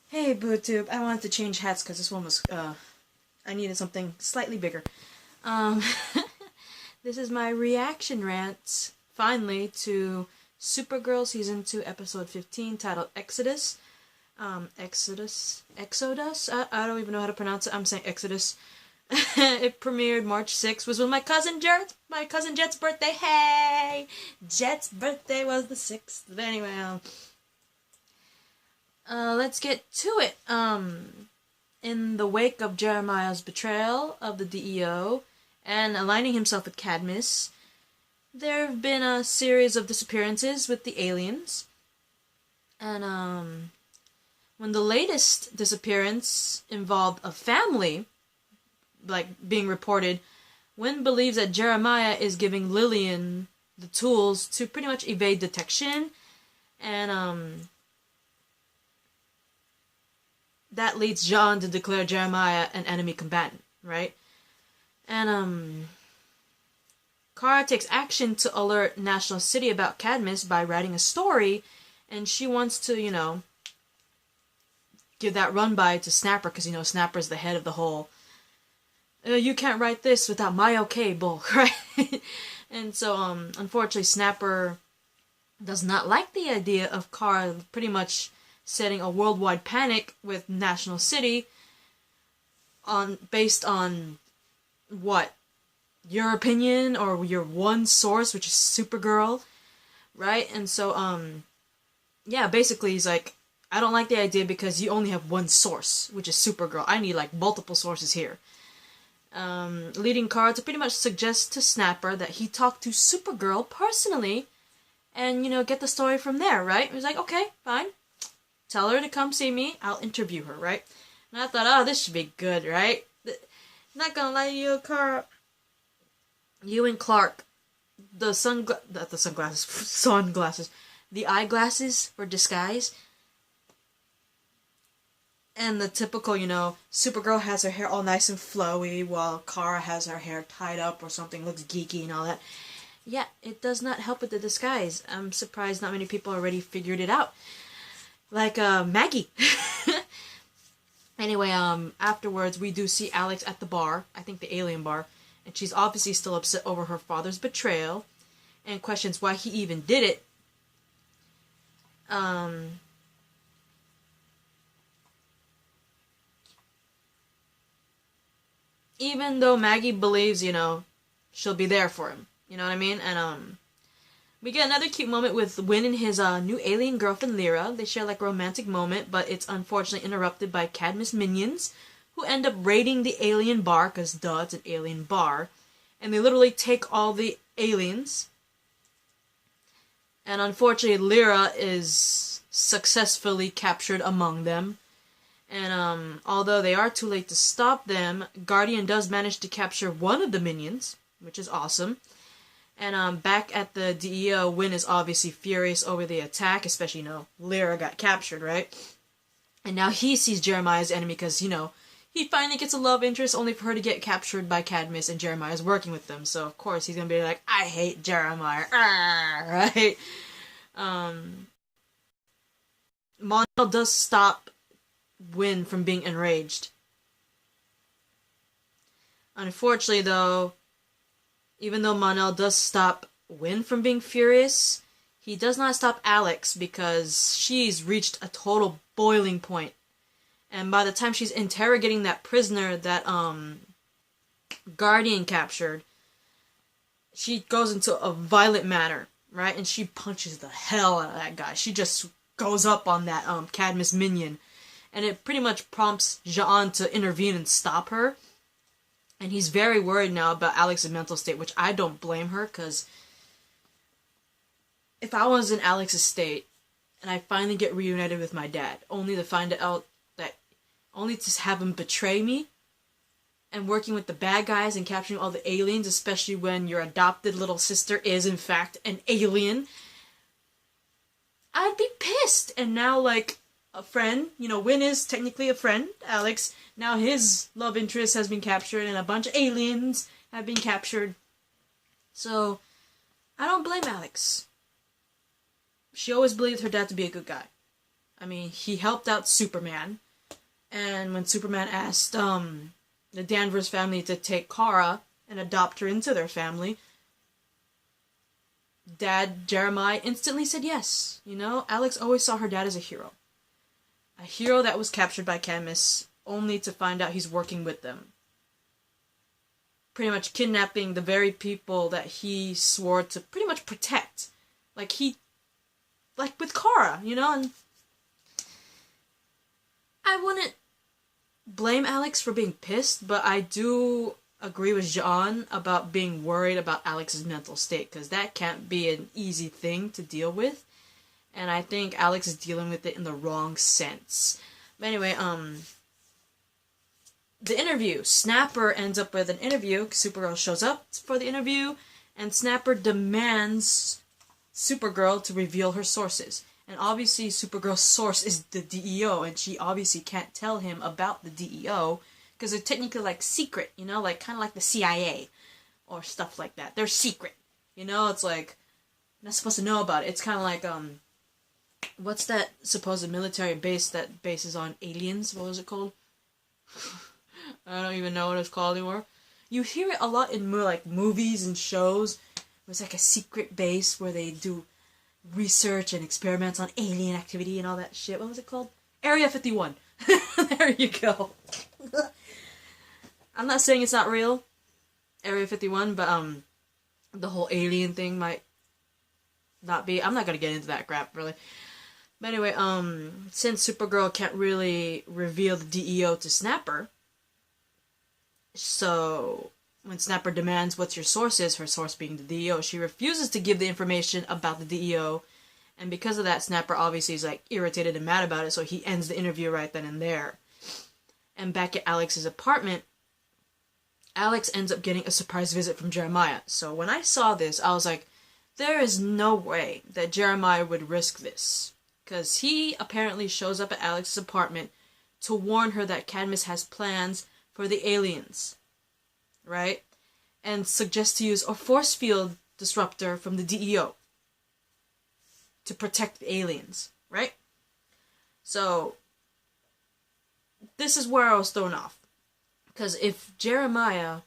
Hey, BooTube. I wanted to change hats because this one was, I needed something slightly bigger. Um, this is my reaction rant, finally, to Supergirl Season 2, Episode 15, titled Exodus. Exodus? I don't even know how to pronounce it. I'm saying Exodus. It premiered March 6th, was with my cousin Jet's birthday. Hey! Jet's birthday was the 6th. But anyway, let's get to it. In the wake of Jeremiah's betrayal of the DEO and aligning himself with Cadmus, there have been a series of disappearances with the aliens. And, when the latest disappearance involved a family, being reported, Wynn believes that Jeremiah is giving Lillian the tools to pretty much evade detection, and, that leads John to declare Jeremiah an enemy combatant, right? And, Kara takes action to alert National City about Cadmus by writing a story, and she wants to, give that run-by to Snapper, because, Snapper's the head of the whole, you can't write this without my okay bull, right? And so, unfortunately, Snapper does not like the idea of Kara pretty much setting a worldwide panic with National City based on what? Your opinion or your one source, which is Supergirl, right? And so, yeah, basically he's like, I don't like the idea because you only have one source, which is Supergirl. I need, multiple sources here. Leading Kara to pretty much suggest to Snapper that he talk to Supergirl personally and, get the story from there, right? He's like, okay, fine. Tell her to come see me. I'll interview her, right? And I thought, oh, this should be good, right? Not gonna lie to you, Kara. You and Clark, the eyeglasses for disguise. And the typical, Supergirl has her hair all nice and flowy while Kara has her hair tied up or something, looks geeky and all that. Yeah, it does not help with the disguise. I'm surprised not many people already figured it out. Like, Maggie. Anyway, afterwards, we do see Alex at the bar, I think the alien bar, and she's obviously still upset over her father's betrayal, and questions why he even did it. Even though Maggie believes, she'll be there for him. You know what I mean? And, we get another cute moment with Wynn and his new alien girlfriend, Lyra. They share, a romantic moment, but it's unfortunately interrupted by Cadmus minions, who end up raiding the alien bar, because duh, it's an alien bar. And they literally take all the aliens. And unfortunately, Lyra is successfully captured among them. And, although they are too late to stop them, Guardian does manage to capture one of the minions, which is awesome. And, back at the DEO, Wynn is obviously furious over the attack, especially, Lyra got captured, right? And now he sees Jeremiah as enemy because, he finally gets a love interest only for her to get captured by Cadmus, and Jeremiah's working with them. So, of course, he's gonna be like, I hate Jeremiah, right? Mon-El does stop Wynn from being enraged. Unfortunately, though, even though Mon-El does stop Wynn from being furious, he does not stop Alex because she's reached a total boiling point. And by the time she's interrogating that prisoner that Guardian captured, she goes into a violent manner, right? And she punches the hell out of that guy. She just goes up on that Cadmus minion. And it pretty much prompts Jean to intervene and stop her. And he's very worried now about Alex's mental state, which I don't blame her, because if I was in Alex's state, and I finally get reunited with my dad, only to find out that, only to have him betray me, and working with the bad guys and capturing all the aliens, especially when your adopted little sister is, in fact, an alien, I'd be pissed. And now, a friend, Wynn is technically a friend, Alex. Now his love interest has been captured and a bunch of aliens have been captured. So, I don't blame Alex. She always believed her dad to be a good guy. I mean, he helped out Superman. And when Superman asked the Danvers family to take Kara and adopt her into their family, Dad Jeremiah instantly said yes. You know, Alex always saw her dad as a hero. A hero that was captured by Cadmus, only to find out he's working with them. Pretty much kidnapping the very people that he swore to pretty much protect. Like with Kara, you know, and I wouldn't blame Alex for being pissed, but I do agree with John about being worried about Alex's mental state, because that can't be an easy thing to deal with, and I think Alex is dealing with it in the wrong sense. But anyway, the interview. Snapper ends up with an interview. Supergirl shows up for the interview, and Snapper demands Supergirl to reveal her sources. And obviously, Supergirl's source is the DEO, and she obviously can't tell him about the DEO, because they're technically, like, secret, you know? Like, kind of like the CIA, or stuff like that. They're secret, you know? It's like, you're not supposed to know about it. It's kind of like, what's that supposed military base that bases on aliens? What was it called? I don't even know what it's called anymore. You hear it a lot in more, like, movies and shows. It's like a secret base where they do research and experiments on alien activity and all that shit. What was it called? Area 51. There you go. I'm not saying it's not real, Area 51, but the whole alien thing might not be. I'm not gonna get into that crap, really. But anyway, since Supergirl can't really reveal the DEO to Snapper, so when Snapper demands what's your source is, her source being the DEO, she refuses to give the information about the DEO, and because of that, Snapper obviously is, like, irritated and mad about it, so he ends the interview right then and there. And back at Alex's apartment, Alex ends up getting a surprise visit from Jeremiah. So when I saw this, I was like, there is no way that Jeremiah would risk this. Because he apparently shows up at Alex's apartment to warn her that Cadmus has plans for the aliens. Right? And suggests to use a force field disruptor from the DEO to protect the aliens. Right? So this is where I was thrown off. Because if Jeremiah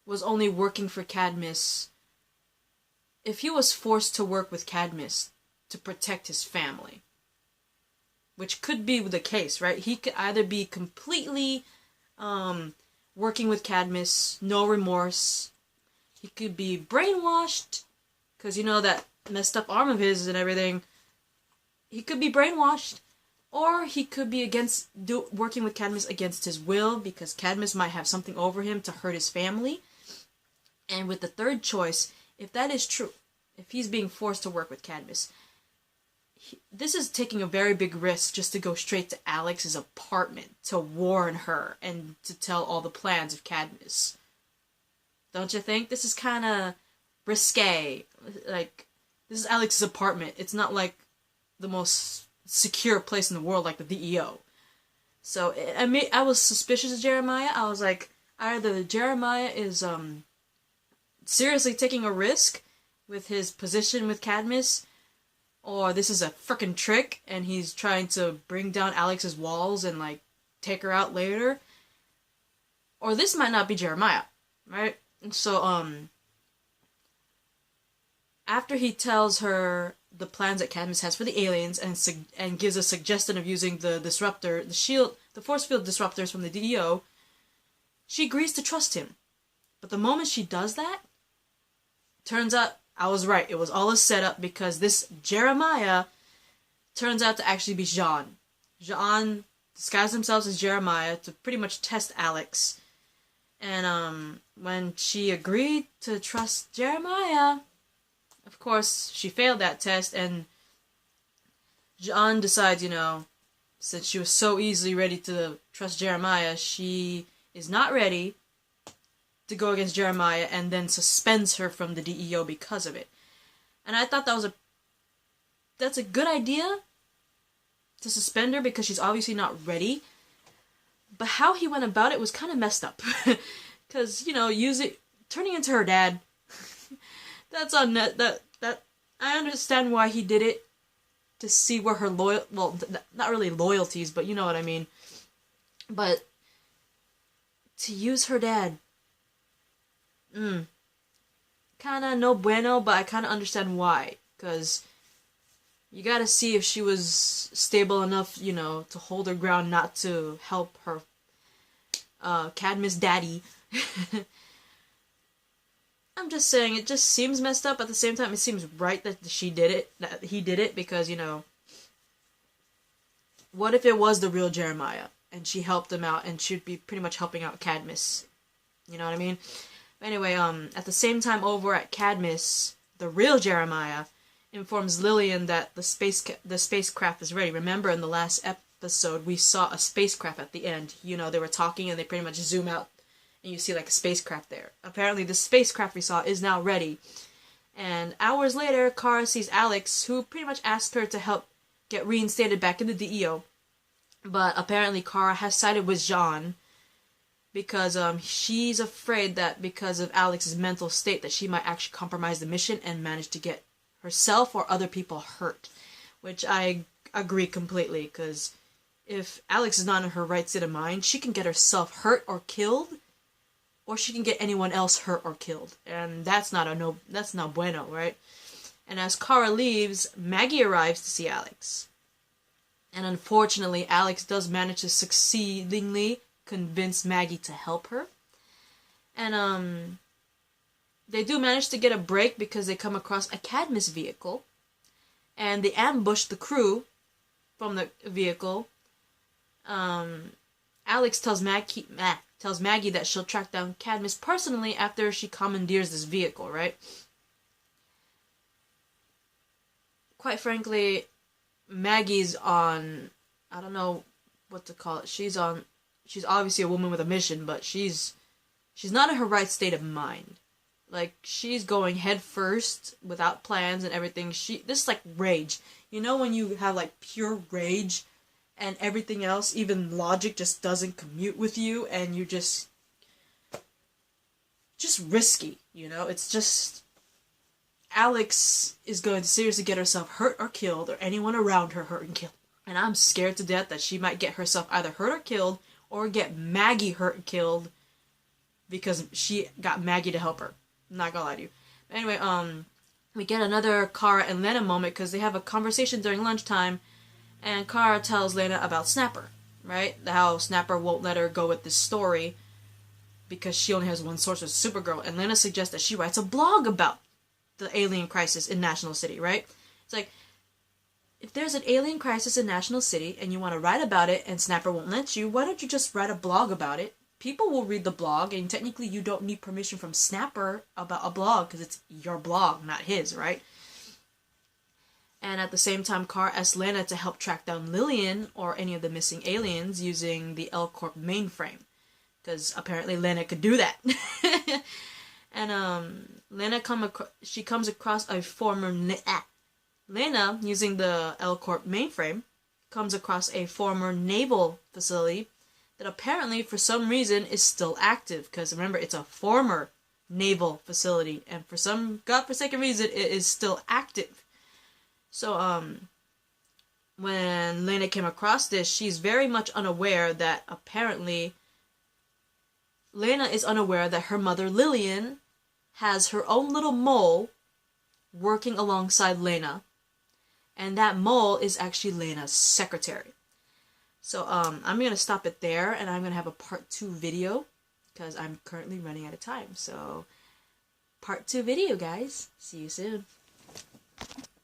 was only working for Cadmus, if he was forced to work with Cadmus to protect his family, which could be the case, right? He could either be completely working with Cadmus, no remorse. He could be brainwashed, because you know that messed up arm of his and everything. He could be brainwashed. Or he could be working with Cadmus against his will, because Cadmus might have something over him to hurt his family. And with the third choice, if that is true, if he's being forced to work with Cadmus, this is taking a very big risk just to go straight to Alex's apartment to warn her and to tell all the plans of Cadmus. Don't you think? This is kind of risque. Like, this is Alex's apartment. It's not like the most secure place in the world like the DEO. So I was suspicious of Jeremiah. I was like, either Jeremiah is seriously taking a risk with his position with Cadmus, or this is a frickin' trick and he's trying to bring down Alex's walls and, like, take her out later. Or this might not be Jeremiah, right? And so after he tells her the plans that Cadmus has for the aliens and gives a suggestion of using the disruptor, the force field disruptors from the DEO, she agrees to trust him. But the moment she does that, turns out I was right. It was all a setup, because this Jeremiah turns out to actually be Jean. Jean disguised himself as Jeremiah to pretty much test Alex. And when she agreed to trust Jeremiah, of course, she failed that test, and Jean decides, you know, since she was so easily ready to trust Jeremiah, she is not ready to go against Jeremiah, and then suspends her from the DEO because of it. And I thought that's a good idea, to suspend her, because she's obviously not ready. But how he went about it was kind of messed up. Because, you know, turning into her dad, that's on net. That I understand why he did it. to see where her not really loyalties, but you know what I mean. But to use her dad, kinda no bueno, but I kinda understand why. Because you gotta see if she was stable enough, you know, to hold her ground, not to help her Cadmus daddy. I'm just saying, it just seems messed up. At the same time, it seems right that he did it, because, you know, what if it was the real Jeremiah, and she helped him out, and she'd be pretty much helping out Cadmus? You know what I mean? But anyway, at the same time over at Cadmus, the real Jeremiah informs Lillian that the spacecraft is ready. Remember, in the last episode, we saw a spacecraft at the end. You know, they were talking, and they pretty much zoom out, and you see like a spacecraft there. Apparently, the spacecraft we saw is now ready. And hours later, Kara sees Alex, who pretty much asked her to help get reinstated back in the DEO. But apparently, Kara has sided with Jean because she's afraid that because of Alex's mental state, that she might actually compromise the mission and manage to get herself or other people hurt. Which I agree completely, because if Alex is not in her right state of mind, she can get herself hurt or killed, or she can get anyone else hurt or killed, and that's not bueno, right? And as Kara leaves, Maggie arrives to see Alex, and unfortunately, Alex does manage to succeedingly convince Maggie to help her, and they do manage to get a break because they come across a Cadmus vehicle, and they ambush the crew from the vehicle. Alex tells Maggie that she'll track down Cadmus personally after she commandeers this vehicle, right? Quite frankly, Maggie's on, I don't know what to call it. She's obviously a woman with a mission, but she's not in her right state of mind. Like, she's going head first without plans and everything. This is like rage. You know when you have like pure rage and everything else, even logic, just doesn't commute with you, and you just risky, you know? It's just, Alex is going to seriously get herself hurt or killed, or anyone around her hurt and killed. And I'm scared to death that she might get herself either hurt or killed, or get Maggie hurt and killed, because she got Maggie to help her. I'm not gonna lie to you. But anyway, we get another Kara and Lena moment, because they have a conversation during lunchtime, and Kara tells Lena about Snapper, right? How Snapper won't let her go with this story because she only has one source with Supergirl. And Lena suggests that she writes a blog about the alien crisis in National City, right? It's like, if there's an alien crisis in National City and you want to write about it and Snapper won't let you, why don't you just write a blog about it? People will read the blog, and technically you don't need permission from Snapper about a blog because it's your blog, not his, right? And at the same time, Kara asks Lena to help track down Lillian or any of the missing aliens using the L-Corp mainframe, because apparently Lena could do that. And Lena comes across a former Lena, using the L-Corp mainframe, comes across a former naval facility that apparently for some reason is still active, because remember, it's a former naval facility, and for some godforsaken reason it is still active. So, when Lena came across this, she's very much unaware that apparently Lena is unaware that her mother Lillian has her own little mole working alongside Lena, and that mole is actually Lena's secretary. So, I'm going to stop it there, and I'm going to have a part 2 video, because I'm currently running out of time. So, part 2 video, guys. See you soon.